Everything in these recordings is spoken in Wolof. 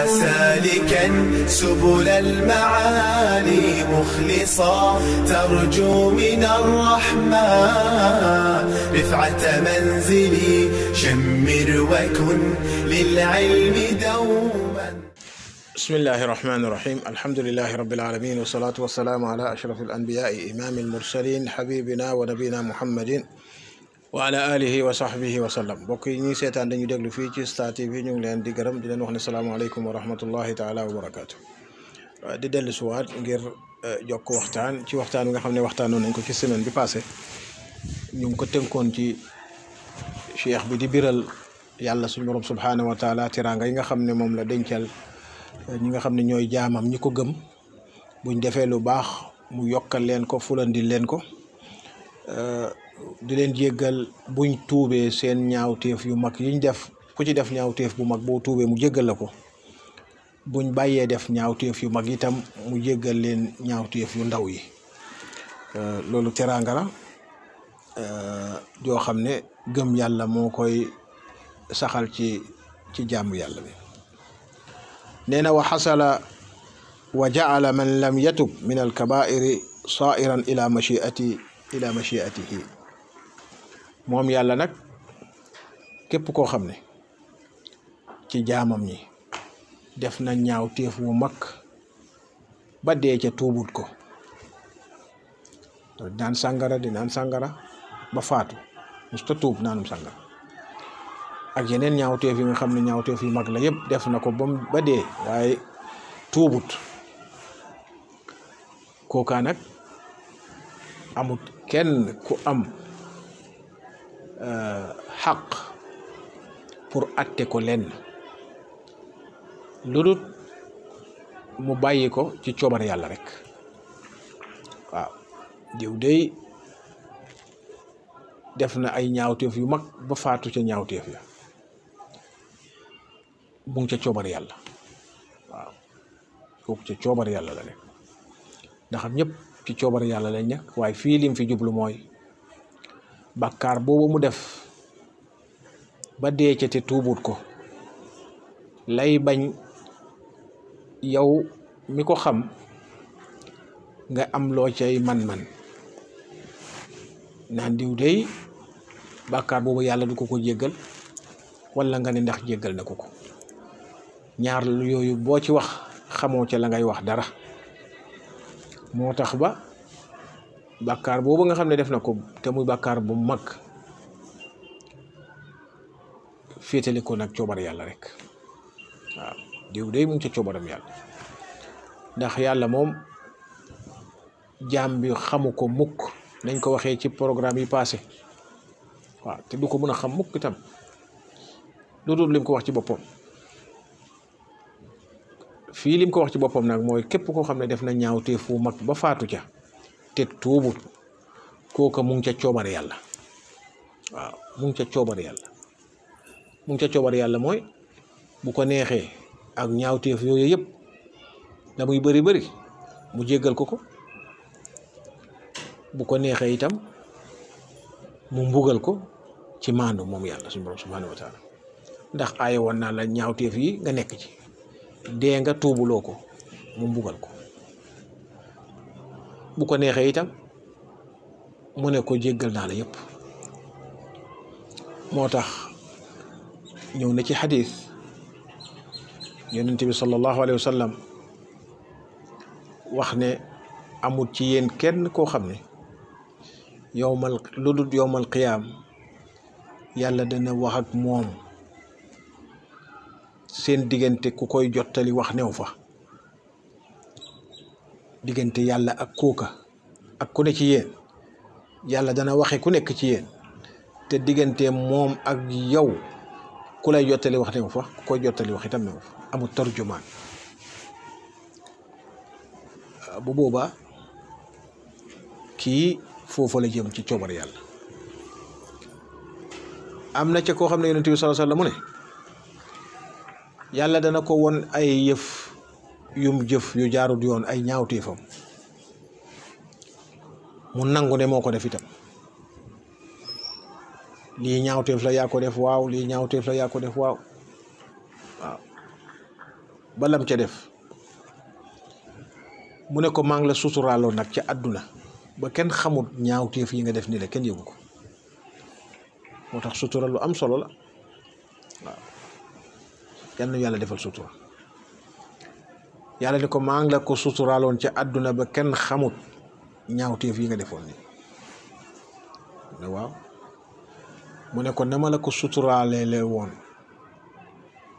سالكا سبل المعالي مخلصا ترجو من الرحمن رفعة منزلي شمر وكن للعلم دوما. بسم الله الرحمن الرحيم. الحمد لله رب العالمين والصلاة والسلام على أشرف الأنبياء إمام المرسلين حبيبنا ونبينا محمد وعلى آله وصحبه وسلم. mbokk yi ñuy seetaan dañu déglu fii ci Star TV ñu ngi leen di gërëm di leen wax ne salaamaaleykum wa rahmatullahi taala wa barakaatu. di dellu siwaat ngir jokk waxtaan ci waxtaan wi nga xam ne waxtaanoon nañ ko ci semaine bi passé ñu ngi ko tënkoon ci cheikh bi di biral yàlla suñu borom subhaanahu wa taala teraanga yi nga xam ne moom la dencal ñi nga xam ne ñooy jaamam ñi ko gëm buñ defee lu baax mu yokkal leen ko fulandil leen ko di leen jéggal buñ tuubee seen ñaawteef yu mag yiñ def ku ci def ñaawteef bu mag boo tuubee mu jéggal la ko buñ bàyyee def ñaawteef yu mag itam mu jéggal leen ñaawteef yu ndaw yi loolu teraanga la joo xam ne gëm yàlla moo koy saxal ci jàmm yàlla bi. nee na wa xasala wa jaala man lam yatub min alkabairi sairan ila machiatihi moom yàlla nag képp koo xam ne ci jaamam ñi def na ñaaw téef wu mag ba dee ca tuubut ko di naan sàngara ba faatu musta tuub naanum sàngara ak yeneen ñaawteef yi nga xam ne ñaawteef yu mag la yëpp def na ko ba dee waaye tuubut kookaa nag amut kenn ku am xaq pour atte ko lenn lu dul mu bàyyi ko ci coobar yàlla rek. waaw diw dey def na ay ñaawteef yu mag ba faatu ca ñaawteef ya mu ngi ca coobar yàlla. waaw kooku ca coobar yàlla la nekk ndax ñëpp ci coobar yàlla lañ nekk waaye fii lim fi jublu mooy bàkkaar boobu mu def ba dee ca te tuubut ko lay bañ yow mi ko xam nga am loo cay man-man naan diw dey bàkkaar boobu yàlla du ko jéggal wala nga ne ndax jéggal na ko ñaar yooyu boo ci wax xamoo ca la ngay wax dara. moo tax ba bàkkaar boobu nga xam ne def na ko te muy bàkkaar bu mag féetale ko nag coobar yàlla rek. waaw diw day mu ngi ca coobaram yàlla ndax yàlla moom jaam bi xamu ko mukk nañ ko waxee ci programme yi passé waaw te du ko mën a xam mukk itam lu dul lim ko wax ci boppam. fii lim ko wax ci boppam nag mooy képp koo xam ne def na ñaawteef fu mag ba faatu ca te tuubut kooka mu ngi ca coobar yàlla. waaw mu ngi ca coobar yàlla mooy bu ko neexee ak ñaawteef yooyu yëpp la muy bëri mu jéggal ko bu ko neexee itam mu mbugal ko ci maandu moom yàlla suñu borom subhanahu wa taala ndax aaye woon naa la ñaawteef yi nga nekk ci dee nga tuubuloo ko mu mbugal ko bu ko neexee itam mu ne ko jéggal naa la yëpp. moo tax ñëw na ci xadis yonent bi sallallahu alayhi wa sallam wax ne amul ci yéen kenn koo xam ne lu dul yowmal qiyaam yàlla dana wax ak moom seen diggante ku koy jottali wax new fa diggante yàlla ak kooka ak ku ne ci yéen yàlla dana waxe ku nekk ci yéen te diggante moom ak yow ku lay jottali wax new fa ku koy jottali wax itam new fa amul tarjumaan. bu boobaa kii foofu la jëm ci coobar yàlla. am na ca koo xam ne yonent bi sallallahu alayhi wasallam mu ne yàlla dana ko won ay yëf yum jëf yu jaarut yoon ay ñaawteefam mu nangu ne moo ko def itam lii ñaawteef la yaa ko def waaw lii ñaawteef la yaa ko def waaw ba lam ca def mu ne ko maa ngi la suturaaloo nag ca àdduna ba kenn xamul ñaawteef yi nga def ni la kenn yëgu ko moo tax sutura lu am solo la waaw yal na yàlla defal sutura yàlla ne ko maa ngi la ko suturaaloon ca àdduna ba kenn xamut ñaawteef yi nga defoon ni ne waaw mu ne ko nama la ko suturaalee woon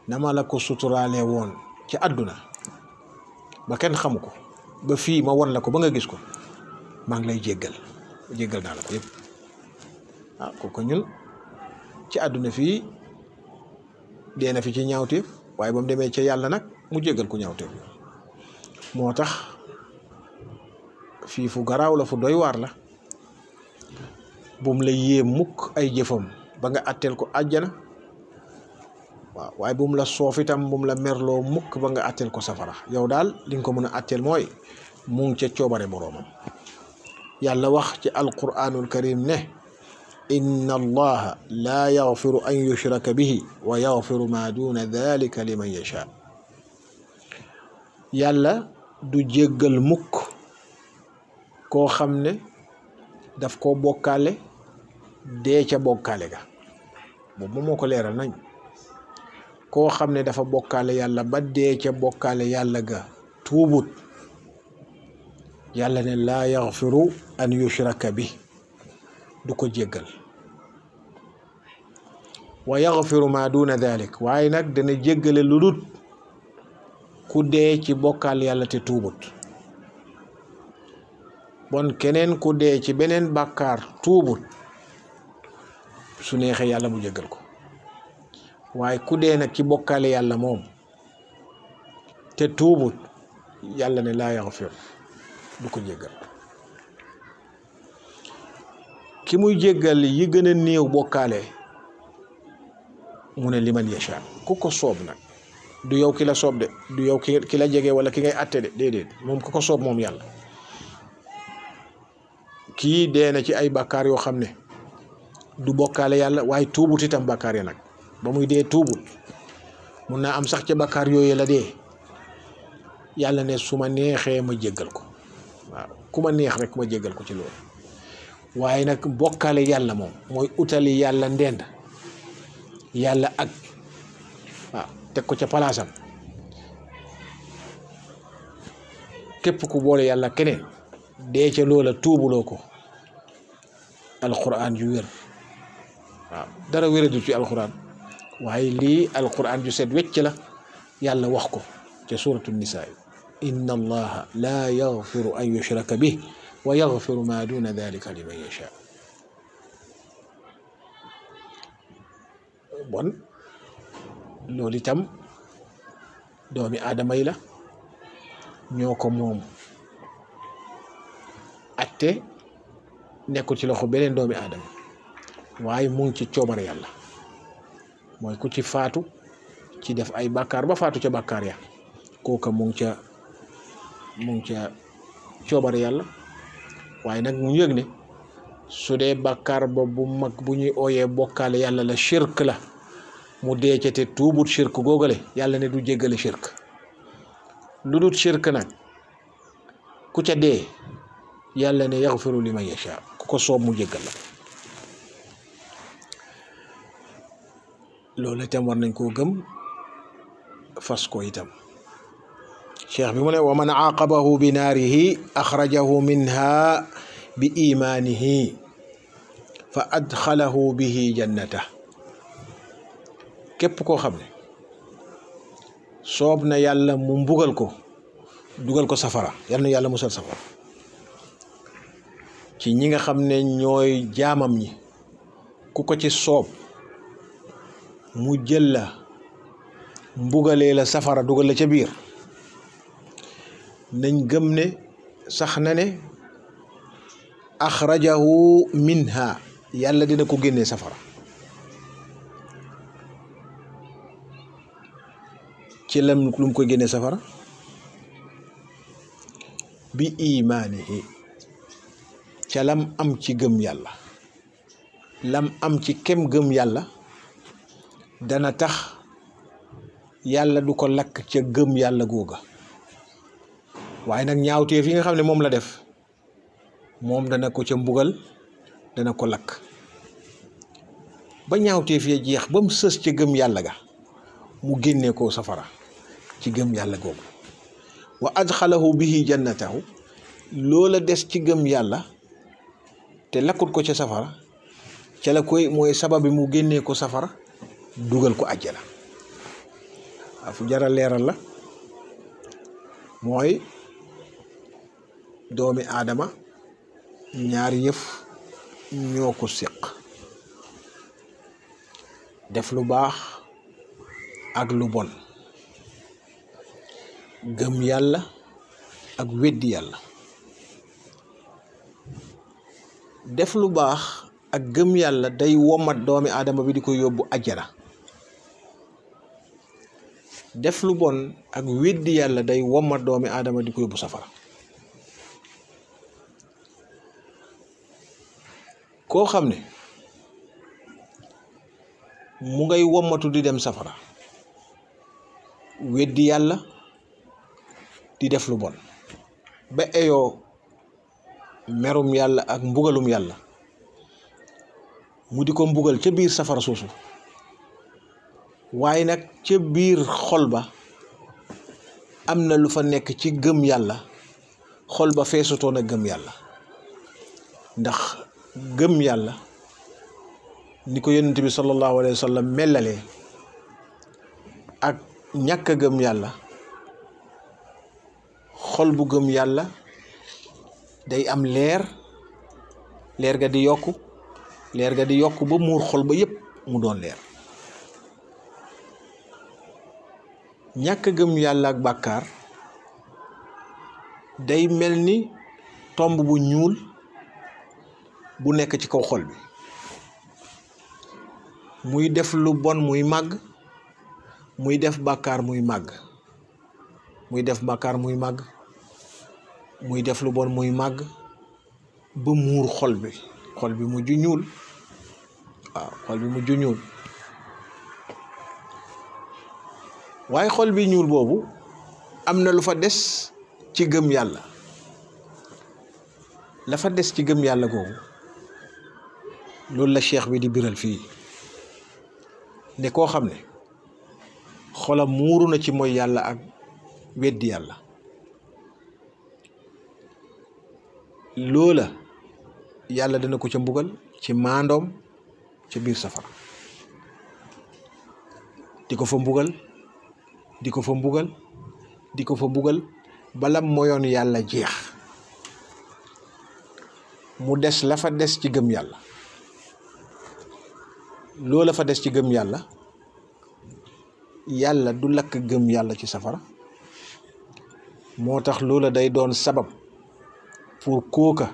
nama la ko suturaalee woon ca àdduna ba kenn xamu ko ba fii ma won la ko ba nga gis ko maa ngi lay jéggal naa la ko yëpp ah kooku ñun ci àdduna fii dee na fi ci ñaawteef waaye ba mu demee ca yàlla nag mu jéggal ko ñaawteef moo tax fii fu garaaw la fu doy waar la bum la yéem mukk ay jëfam ba nga atteel ko àjjana waaw waaye bum la soof itam bum la merloo mukk ba nga atteel ko safara yow daal li nga ko mën a atteel mooy mu ngi ca coobare boroomam yàlla wax ci alquranul karim ne inna allaha laa yaghfiru an yushraka bihi wa yaghfiru ma duna dhalika liman yasha yàlla du jéggal mukk koo xam ne daf koo bokkaale dee ca bokkaale ga boobu moo ko leeral nañ koo xam ne dafa bokkaale yàlla ba dee ca bokkaale yàlla ga tuubut yàlla ne laa yaghfiru an yushraka bi du ko jéggal wa yaghfiru ma duna dhalik waaye nag dana jéggale lu dut ku dee ci bokkaal yàlla te tuubut bon keneen ku dee ci beneen bàkkaar tuubut su neexee yàlla mu jéggal ko waaye ku dee nag ci bokkaale yàlla moom te tuubut yàlla ne laa yaghfir du ko jéggal ki muy jéggal yi gën a néew bokkaale mu ne liman yasha ku ko soob nag du yow ki la soob de du yow ki la jege wala ki ngay atte de déedéet moom ku ko soob moom yàlla kii dee na ci ay bàkkaar yoo xam ne du bokkaale yàlla waaye tuubut itam bàkkaar ya nag ba muy dee tuubut mun naa am sax ca bàkkaar yooyu la dee yàlla ne su ma neexee ma jéggal ko waaw ku ma neex rek ma jéggal ko ci loolu waaye nag bokkaale yàlla moom mooy utali yàlla ndend yàlla ak waaw teg ko ca palaasam képp ku boole yàlla keneen dee ca loola tuubuloo ko alquran ju wér waaw dara wéradul ci alquran waaye lii alquran ju set wecc la yàlla wax ko ca suratu nisaa inna allaha laa yaghfiru an yushraka bih wa yaghfiru ma duna dhalika liman yasha bon loolu itam doomi aadama yi la ñoo ko moom atte nekkul ci loxo beneen doomi aadama waaye mu ngi ci coobare yàlla mooy ku ci faatu ci def ay bàkkaar ba faatu ca bàkkaar ya kooka mu ngi ca coobare yàlla waaye nag mu yëg ne su dee bàkkaar ba bu mag bu ñuy ooyee bokkaale yàlla la shirk la mu dee ca te tuubut shirk googale yàlla ne du jéggale shirk lu dul shirk nag ku ca dee yàlla ne yaghfiru liman yasha ku ko soob mu jéggal la loolu itam war nañ koo gëm fas ko itam cheikh bi mu ne wa man aaqabahu bi naarihi axrajahu minha bi imaanihi fa adxalahu bihi jannata képp koo xam ne soob na yàlla mu mbugal ko dugal ko safara yal na yàlla musal safara ci ñi nga xam ne ñooy jaamam ñi ku ko ci soob mu jël la mbugalee la safara dugal la ca biir nañ gëm ne sax na ne axrajahu minha yàlla dina ko génnee safara ci lam lu mu koy génnee safara bi imaanihi ca lam am ci gëm yàlla lam am ci kem gëm yàlla dana tax yàlla du ko lakk ca gëm yàlla googa waaye nag ñaawteef yi nga xam ne moom la def moom dana ko ca mbugal dana ko lakk ba ñaawteef ya jeex ba mu sës ca gëm yàlla ga mu génnee ko safara ci gëm yàlla googu wa adxalahu bihi jannatahu loola des ci gëm yàlla te lakkut ko ca safara ca la koy mooy sabab bi mu génnee ko safara dugal ko àjjana fu jara leeral la mooy doomi aadama ñaari yëf ñoo ko séq def lu baax ak lu bon gëm yàlla ak weddi yàlla def lu baax ak gëm yàlla day womat doomi aadama bi di ko yóbbu àjjana def lu bon ak weddi yàlla day womat doomi aadama di ko yóbbu safara koo xam ne mu ngay womatu di dem safara weddi yàlla di def lu bon ba eyoo merum yàlla ak mbugalum yàlla mu di ko mbugal ca biir safara soosu waaye nag ca biir xol ba am na lu fa nekk ci gëm yàlla xol ba feesutoon a gëm yàlla ndax gëm yàlla ni ko yonent bi sallallahu alayhi wa sallam mellalee ak ñàkk a gëm yàlla xol bu gëm yàlla day am leer ga di yokku ba muur xol ba yépp mu doon leer ñàkk a gëm yàlla ak bàkkaar day mel ni tomb bu ñuul bu nekk ci kaw xol bi muy def lu bon muy màgg muy def bàkkaar muy màgg muy def bàkkaar muy màgg muy def lu bon muy màgg ba muur xol bi mujj ñuul waaw xol bi mujj ñuul waaye xol bi ñuul boobu am na lu fa des ci gëm yàlla la fa des ci gëm yàlla googu loolu la cheikh bi di biral fii ne koo xam ne xolam muuru na ci mooy yàlla ak weddi yàlla loola yàlla dana ko ca mbugal ci maandoom ca biir safara di ko fa mbugal bala moyoon yàlla jeex mu des la fa des ci gëm yàlla loola fa des ci gëm yàlla yàlla du lakk gëm yàlla ci safara moo tax loola day doon sabab pour kooka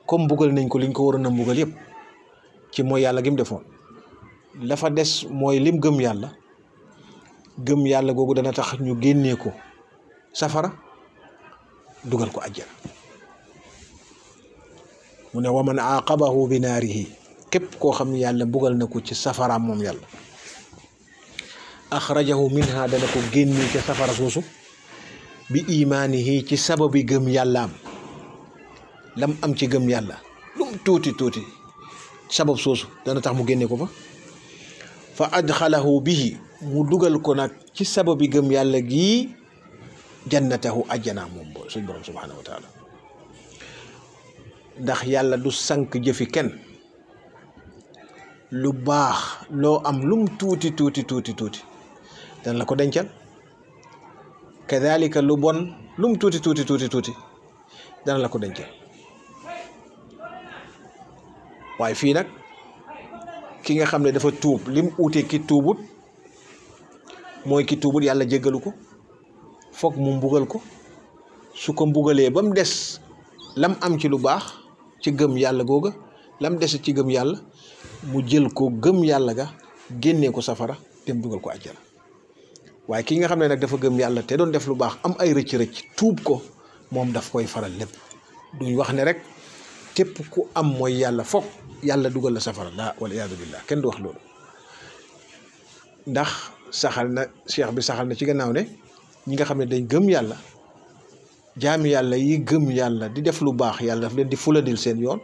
comme mbugal nañ ko liñ ko waroon a mbugal yépp ci mooy yàlla gi mu defoon la fa des mooy lim gëm yàlla googu dana tax ñu génnee ko safara dugal ko àjjana mu ne waman aaqabahu bi naarihi képp koo xam ne yàlla mbugal na ko ci safaraam moom yàlla axrajahu minha dana ko génnee ca safara soosu bi imaanihi ci sababi gëm yàllaam lam am ci gëm yàlla lum tuuti sabab soosu dana tax mu génne ko fa adxalahu bihi mu dugal ko nag ci sababi gëm yàlla gii jannatahu ajjana moom suñ borom subhanahu wa taala ndax yàlla du sank jëfi kenn lu baax loo am lum tuuti dana la ko dencal kadhalika lu bon lum tuuti dana la ko dencal waaye fii nag ki nga xam ne dafa tuub lim uute ki tuubut mooy ki tuubut yàlla jéggalu ko foog mu mbugal ko su ko mbugalee ba mu des lam am ci lu baax ci gëm yàlla googa lam des ci gëm yàlla mu jël ko gëm yàlla ga génnee ko safara dem dugal ko àjjana waaye ki nga xam ne nag dafa gëm yàlla te doon def lu baax am ay rëcc tuub ko moom daf koy faral lépp duñ wax ne rek képp ku am mooy yàlla foog yàlla dugal la safara la wal iyaadu billah kenn du wax loolu ndax saxal na cheikh bi saxal na ci gannaaw ne ñi nga xam ne dañ gëm yàlla jaami yàlla yi gëm yàlla di def lu baax yàlla daf leen di fuladil seen yoon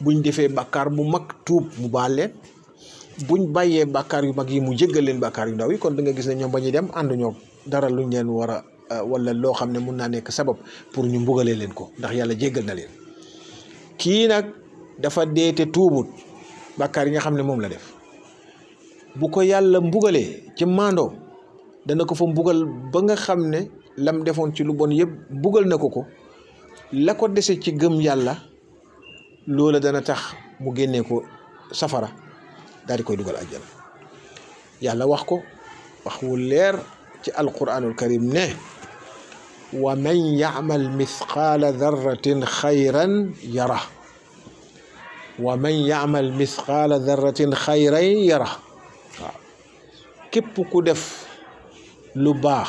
buñ defee bàkkaar bu mag tuub mu baal leen buñ bàyyee bàkkaar yu mag yi mu jéggal leen bàkkaar yu ndaw yi kon da nga gis ne ñoom ba ñuy dem ànduñoo dara luñ leen war a wala loo xam ne mun naa nekk sabab pour ñu mbugalee leen ko ndax yàlla jéggal na leen kii nag dafa deete tuubut bàkkaar yi nga xam ne moom la def bu ko yàlla mbugalee ci maandoo dana ko fa mbugal ba nga xam ne lam defoon ci lu bon yëpp mbugal na ko la ko dese ci gëm yàlla loola dana tax mu génnee ko safara daal di koy dugal àjjana yàlla wax ko wax wu leer ci alquranul karim ne wa man ya'mal mithqaala darratin xayran yara wa man ya'mal mithqaala darratin xayran yara waaw képp ku def lu baax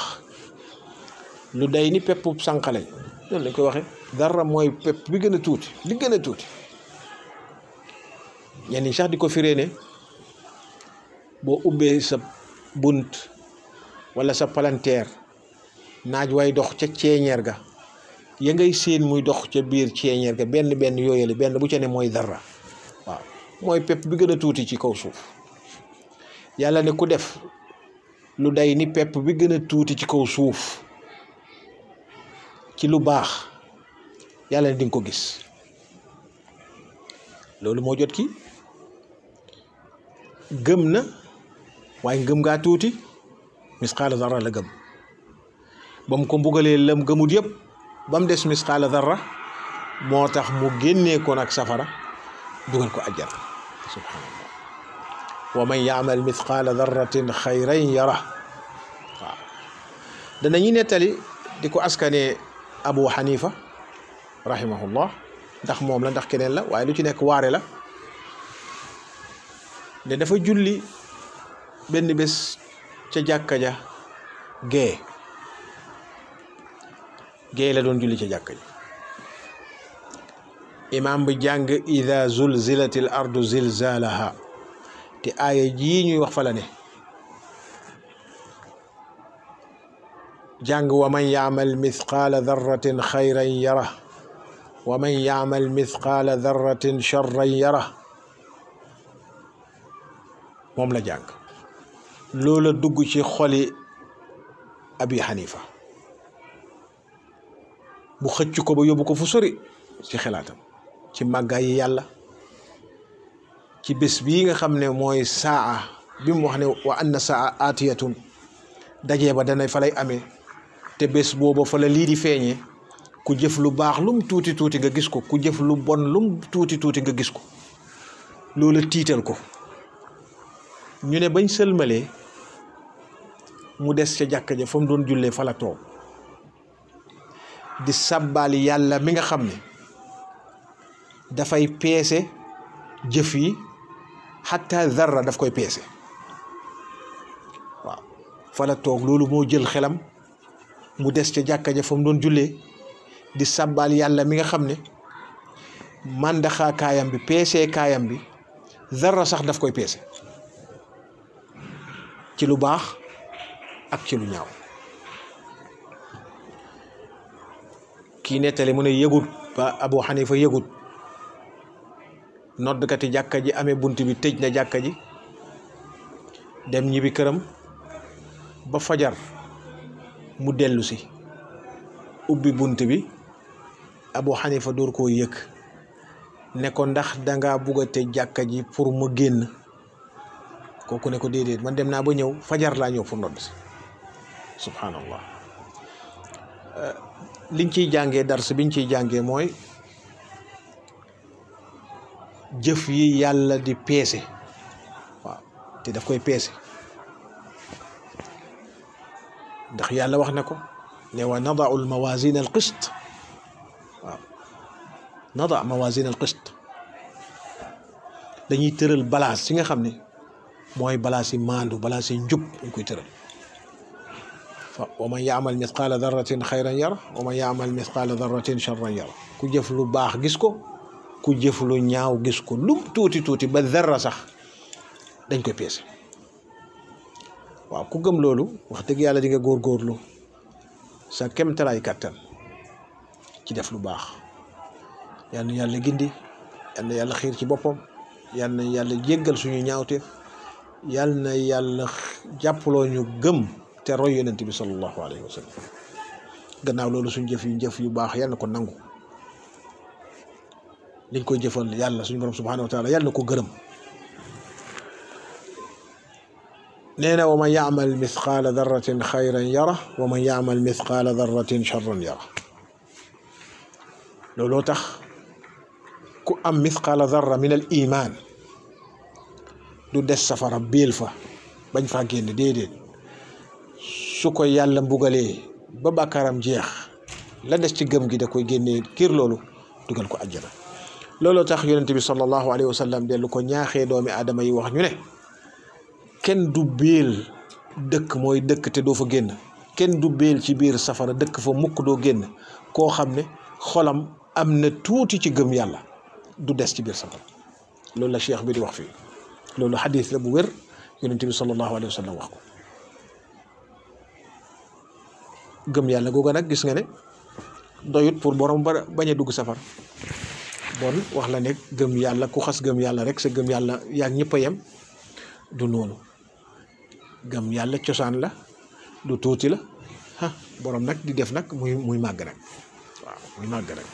lu day ni pepp sànqale noonu lañ koy waxee dara mooy pepp bi gën a tuuti li gën a tuuti ñenn ñi sax di ko firee ne boo ubbee sa bunt wala sa palanteer naaj way dox ca ceeñeer ga ya ngay séen muy dox ca biir ceeñeer ga benn benn yooyale benn bu ca ne mooy dara waaw mooy pepp bi gën a tuuti ci kaw suuf yàlla ne ku def lu day ni pepp bi gën a tuuti ci kaw suuf ci lu baax yàlla ne di nga ko gis loolu moo jot ki gëm na waaye ngëm ngaa tuuti misqaala darra la gëm ba mu ko mbugalee lam gëmut yëpp ba mu des misqaala darra moo tax mu génnee ko nag safara dugal ko ajjana subhanallah wa man ya'mal misqaala darratin xayran yara waaw danañu nettali di ko askane Abu Hanifa rahimahullah ndax moom la ndax keneen la waaye lu ci nekk waare la ne dafa julli benn bés ca jàkka ja gee la doon julli ca jàkka ja imaam bi jàng ida zulzilatil ardu zilzalaha te aaya jii ñuy wax fa la ne jàng wa man yaamal mithqaala darratin xayran yara wa man yaamal mithqaala darratin charran yara moom la jàng loola dugg ci xoli Abi Hanifa bu xëcc ko ba yóbbu ko fu sori ci xalaatam ci màggaayi yàlla ci bés bii nga xam ne mooy saa bi mu wax ne wa anna saa aatiyatun dajee ba dana fa lay amee te bés booba fa la lii di feeñee ku jëf lu baax lum tuuti tuuti nga gis ko ku jëf lu bon lum tuuti tuuti nga gis ko loola tiital ko ñu ne bañ sëlmalee mu des ca jàkka ja fa mu doon jullee fa la toog di sàbbaali yàlla mi nga xam ne dafay peese jëf yi xatta zarra daf koy peese waaw fa la toog loolu moo jël xelam mu des ca jàkka ja fa mu doon jullee di sàbbaal yàlla mi nga xam ne màndaxaa kaayam bi peese kaayam bi zarra sax daf koy peese ci lu baax ak ci lu ñaaw kii nettali mu ne yëgut ba Abu Hanifa yëgut noddkati jàkka ji amee bunt bi tëj na jàkka ji dem ñibbi këram ba fajar mu dellu si ubbi bunt bi Abu Hanifa door koo yëg ne ko ndax danga bugg a tëj jàkka ji pour mu génn kooku ne ko déedéet man dem naa ba ñëw fajar laa ñëw pour nodd si subhanallah liñ ciy jàngee dars biñ ciy jàngee mooy jëf yi yàlla di peese waaw te daf koy peese ndax yàlla wax na ko ne wa nada'u al mawazin al qist waaw nada mawazin al qist dañuy tëral balance yi nga xam ne mooy balance yi maandu balance yi njub dañ koy tëral fa wa man ya'mal mithqala darratin xayran yara wa man ya'mal mithqala darratin charran yara ku jëf lu baax gis ko ku jëf lu ñaaw gis ko lum tuuti tuuti ba dara sax dañ koy peese waaw ku gëm loolu wax dëgg yàlla di nga góorgóorlu sa kemtalaay kàttan ci def lu baax. yal na yàlla gindi, yal na yàlla xiir ci boppam, yal na yàlla jéggal suñu ñaawteef, yal na yàlla jàppaloo ñu gëm te roy yonent bi sallallahu alayhi wa sallam. gannaaw loolu suñu jëf yu baax yal na ko nangu, liñ koy jëfal yàlla suñu borom subhanahu wa taala yal na ko gërëm. nee na wa man yaamal mithqaala darratin xayran yara wa man yaamal mithqaala darratin charran yara. looloo tax ku am mithqaala darra min al iman du des safara biil fa bañ faa génn déedéet. su ko yàlla mbugalee ba bàkkaaram jeex la des ci gëm gi da koy génnee kiir loolu dugal ko àjjana. looloo tax yonent bi sallallahu alayhi wa sallam dellu ko ñaaxee doomi aadama yi wax ñu ne kenn du biil dëkk mooy dëkk te doo fa génn, kenn du biil ci biir safara dëkk fa mukk doo génn koo xam ne xolam am na tuuti ci gëm yàlla du des ci biir safara. loolu la cheikh bi di wax fii, loolu xadis la bu wér yonent bi sallallahu alayhi wa sallam wax ko. gëm yàlla googa nag gis nga ne doyut pour borom bañ a dugg safara. bon wax la ne gëm yàlla ku xas gëm yàlla rek sa gëm yàlla yaa ñëpp a yem du noonu. gëm yàlla cosaan la du tuuti la borom nag di def nag muy màgg nag, waaw muy màgg nag.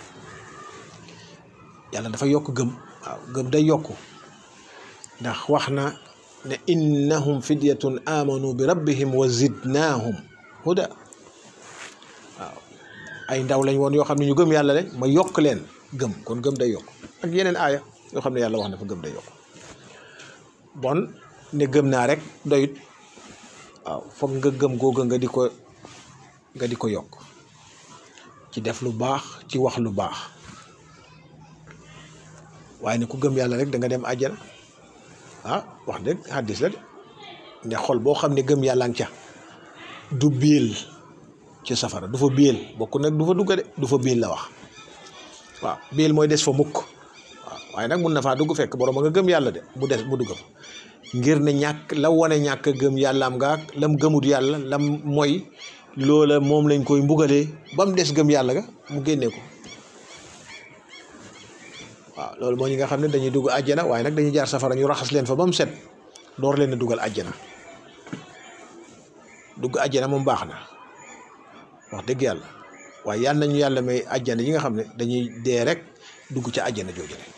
yàlla dafa yokk gëm, waaw gëm day yokku ndax wax na ne innahum fidyatun amanu bi rabbihim wa zidnaahum huda. waaw ay ndaw lañ woon yoo xam ne ñu gëm yàlla le ma yokk leen gëm, kon gëm day yokk. ak yeneen aaya yoo xam ne yàlla wax na fa gëm day yokk. bon ne gëm naa rek doyut, waaw foog nga gëm googa nga di ko yokk ci def lu baax, ci wax lu baax. waaye ne ku gëm yàlla rek da nga dem àjjana wax dëgg hadis la de ne xol boo xam ne gëm yàlla nga ca du biil ci safara, du fa biil bokk nag du fa dugga de, du fa biil la wax. waaw biil mooy des fa mukk, waaw waaye nag mun na faa dugg fekk borom a nga gëm yàlla de mu dugg fa ngir ne ñàkk la wane ñàkk gëm yàlla am nga lam gëmut yàlla lam mooy loola moom lañ koy mbugalee ba mu des gëm yàlla ga mu génnee ko. waaw loolu moo ñi nga xam ne dañuy dugg àjjana waaye nag dañuy jaar safara ñu raxas leen fa ba mu set door leen a dugal àjjana. dugg àjjana moom baax na wax dëgg yàlla, waaye yal nañu yàlla may àjjana yi nga xam ne dañuy dee rek dugg ca àjjana jooju rek.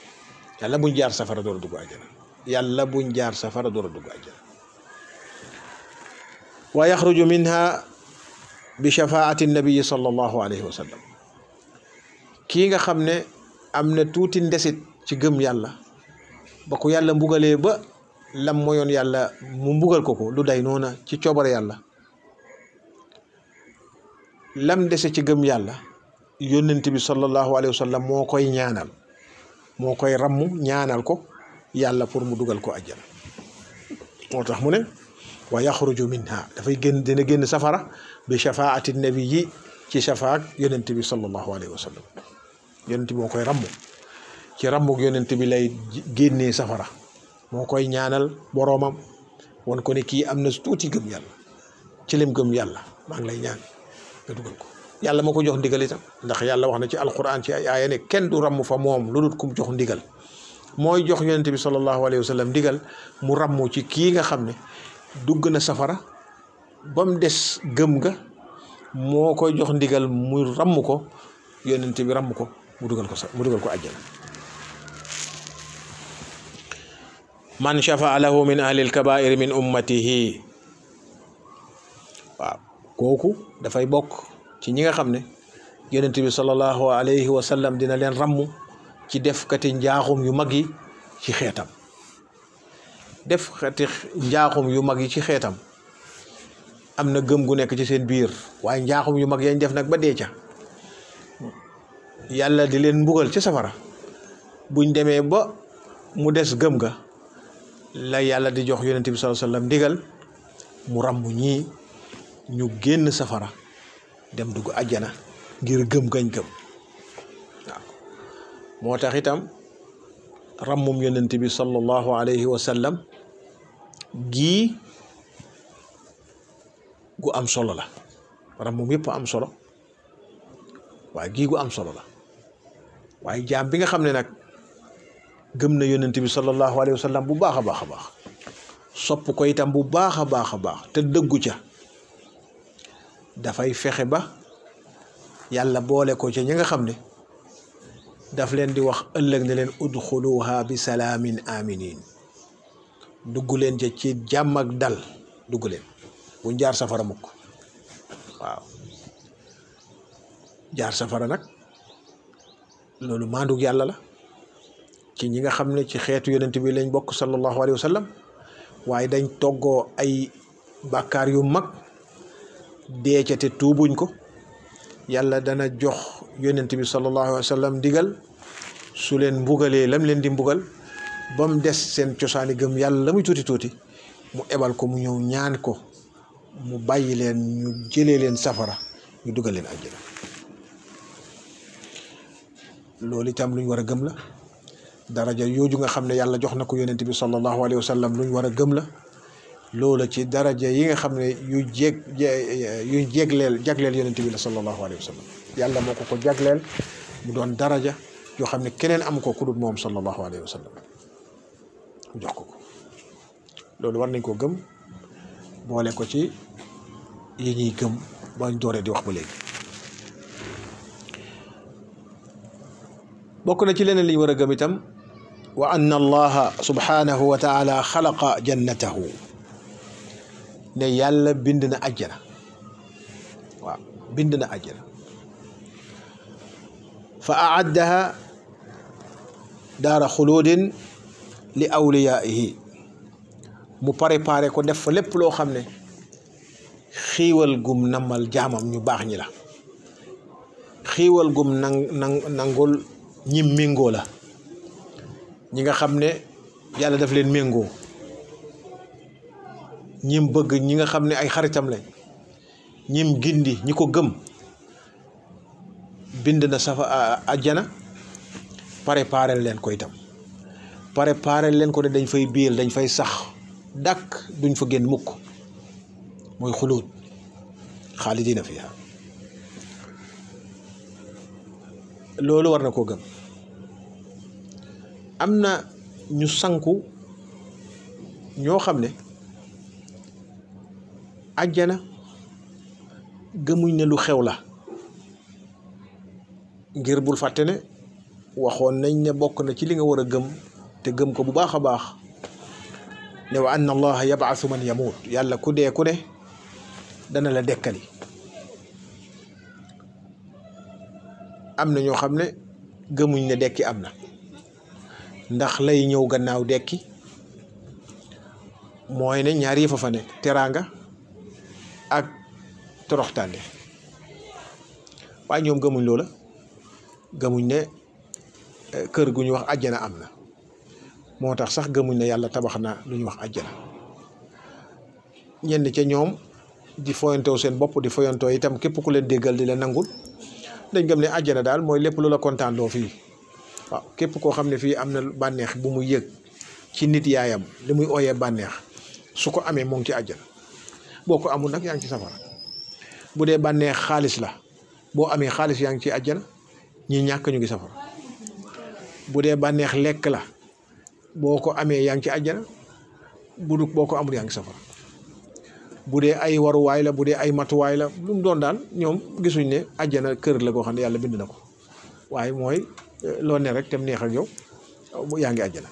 yàlla buñ jaar safara door a dugg àjjana, yàlla buñ jaar safara door a dugg àjjana. wa yaxruju minha bi shafaati nabii sallallahu alayhi wa sallam. kii nga xam ne am na tuuti ndesit ci gëm yàlla ba ko yàlla mbugalee ba lam moyoon yàlla mu mbugal ko lu day noona ci coobare yàlla, lam dese ci gëm yàlla yónnent bi sallallahu alayhi wa sallam moo koy ñaanal, moo koy ramm ñaanal ko yàlla pour mu dugal ko àjjana. moo tax mu ne wa yaxruju minha dafay dina génn safara bi shafaati nabi yi ci shafaak yónnent bi sallallahu alayhi wa sallam. yónnent bi moo koy ramm, ci rammuk yónnent bi lay génnee safara, moo koy ñaanal boroomam won ko ne kii am na tuuti gëm yàlla, ci lim gëm yàlla maa ngi lay ñaan nga dugal ko. yàlla moo ko jox ndigal itam ndax yàlla wax na ci alquran ci ay aaya ne kenn du ramm fa moom lu dul kum jox ndigal. mooy jox yónnent bi sallallahu alayhi wa sallam ndigal mu rammu ci kii nga xam ne dugg na safara ba mu des gëm nga, moo koy jox ndigal mu ramm ko, yónnent bi ramm ko mu dugal ko àjjana. man shafaa lahu min ahli alkabair min ummatihi. waaw kooku dafay bokk ci ñi nga xam ne yónnent bi sallallahu alayhi wa sallam dina leen ramm ci defkati njaaxum yu mag yi ci xeetam. defkati njaaxum yu mag yi ci xeetam am na gëm gu nekk ci seen biir, waaye njaaxum yu mag yañ def nag ba dee ca yàlla di leen mbugal ci safara. buñ demee ba mu des gëm ga la yàlla di jox yónnent bi sallallahu alayhi wa sallam ndigal mu ràmm ñii ñu génn safara dem dugg àjjana ngir gëm gañ gëm. waaw moo tax itam ràmmum yónnent bi sallallahu alayhi wa sallam gii gu am solo la maanaam moom yëpp am solo waaye gii gu am solo la waaye jaam bi nga xam ne nag gëm na yonent bi sallallahu alayhi wa sallam bu baax a baax a baax sopp ko itam bu baax a baax a baax te dëggu ca dafay fexe ba yàlla boole ko ca ñi nga xam ne daf leen di wax ëllëg ne leen udxuluha bi salaamin aminin dugg leen ca ci jàmm ak dal dugg leen buñ jaar safara mukk waaw jaar safara nag loolu maandug yàlla la ci ñi nga xam ne ci xeetu yonent bi lañ bokk sallallahu alayhi wa sallam waaye dañ toggoo ay bàkkaar yu mag dee ca te tuubuñ ko yàlla dana jox yonent bi sallallahu alayhi wa sallam ndigal su leen mbugalee lam leen di mbugal ba mu des seen cosaani gëm yàlla la muy tuuti tuuti mu ebal ko mu ñëw ñaan ko mu bàyyi leen ñu jëlee leen safara ñu dugal leen àjjana loolu itam lu ñu war a gëm la daraja yooju nga xam ne yàlla jox na ko yonent bi sallallahu alayhi wa sallam lu ñu war a gëm la loola ci daraja yi nga xam ne yu jagleel yonent bi la sallallahu alayhi wa sallam yàlla moo ko jagleel mu doon daraja yoo xam ne keneen am ko ku dul moom sallallahu alayhi wa sallam mu jox ko loolu war nañ koo gëm boole ko ci yi ñuy gëm bañ dooree di wax ba léegi bokk na ci leneen li ñu war a gëm itam wa anna allaha subhanahu wa taala xalaqa jannatahu ne yàlla bind na àjjana waaw bind na àjjana fa aaddaha daara xuluudin li awliyaihi mu préparé ko def fa lépp loo xam ne xiiwal gum namal jaamam ñu baax ñi la xiiwal gum nangul ñi méngoo la ñi nga xam ne yàlla daf leen méngoo ñim bëgg ñi nga xam ne ay xaritam lañ ñim gindi ñi ko gëm bind na safa àjjana préparé leen ko itam préparé leen ko ne dañ fay biir dañ fay sax dàkk duñ fa génn mukk mooy xuluud xaalidina fiha loolu war na koo gëm am na ñu sanku ñoo xam ne àjjana gëmuñ ne lu xew la ngir bul fàtte ne waxoon nañ ne bokk na ci li nga war a gëm te gëm ko bu baax a baax ne wa anna allaha yab'athu man yamut yàlla ku dee ku ne dana la dekkali am na ñoo xam ne gëmuñ ne dekki am na ndax lay ñëw gannaaw dekki mooy ne ñaar yi fa nekk teraanga ak toroxtaande waaye ñoom gëmuñ loola gëmuñ ne kër gu ñu wax àjjana am na moo tax sax gëmuñ ne yàlla tabax na lu ñu wax àjjana ñenn ca ñoom di foyantoo seen bopp di foyantoo itam képp ku leen déggal di leen nangul dañ gëm ne àjjana daal mooy lépp lu la kontaan loo fii waaw képp koo xam ne fii am na bànneex bu muy yëg ci nit yaayam li muy ooyee bànneex su ko amee moo ngi ci àjjana boo ko amul nag yaa ngi ci safara bu dee bànneex xaalis la boo amee xaalis yaa ngi ci àjjana ñi ñàkk ñu ngi safara bu dee bànneex lekk la boo ko amee yaa ngi ci àjjana boo ko amul yaa ngi safara bu dee ay waruwaay la bu dee ay matuwaay la lu mu doon daal ñoom gisuñ ne àjjana kër la koo xam ne yàlla bind na ko waaye mooy loo ne rek tem neex ak yow yaa ngi àjjana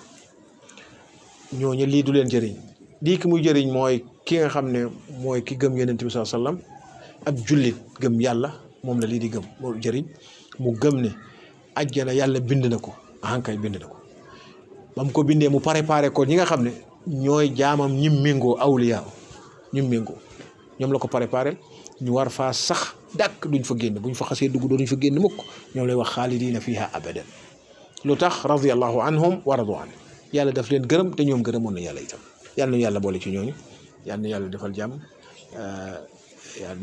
ñooñu lii du leen jëriñ lii ki muy jëriñ mooy ki nga xam ne mooy ki gëm yonent bi sallallahu alayhi wasallam ak jullit gëm yàlla moom la lii di gëm moo jëriñ mu gëm ne àjjana yàlla bind na ko ankay bind na ko ba mu ko bindee mu préparé ko ñi nga xam ne ñooy jaamam ñim méngoo awliya ñim méngoo ñoom la ko préparé ñu war faa sax dàkk duñ fa génn buñ fa xasee dugg doonuñ fa génn mukk ñoom lay wax xaalidina fiha abadan lu tax radiyallahu anhum wa radu an yàlla daf leen gërëm te ñoom gërëmoon na yàlla itam yàlla na yàlla boole ci ñooñu yàlla na yàlla defal jàmm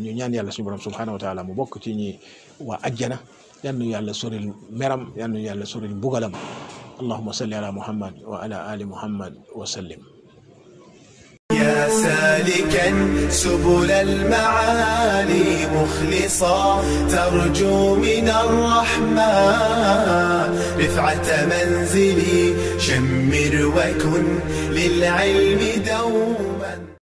ñu ñaan yàlla suñu borom subhanahu wa taala mu bokk ci ñi waa ajjana yàlla na yàlla soril meram yàlla na yàlla soril mbugalam allahumma salli ala muhammad wa ala ali muhammad wa sallim. يا سالكا سبل المعالي مخلصا ترجو من الرحمن رفعة منزلي شمر وكن للعلم دوما.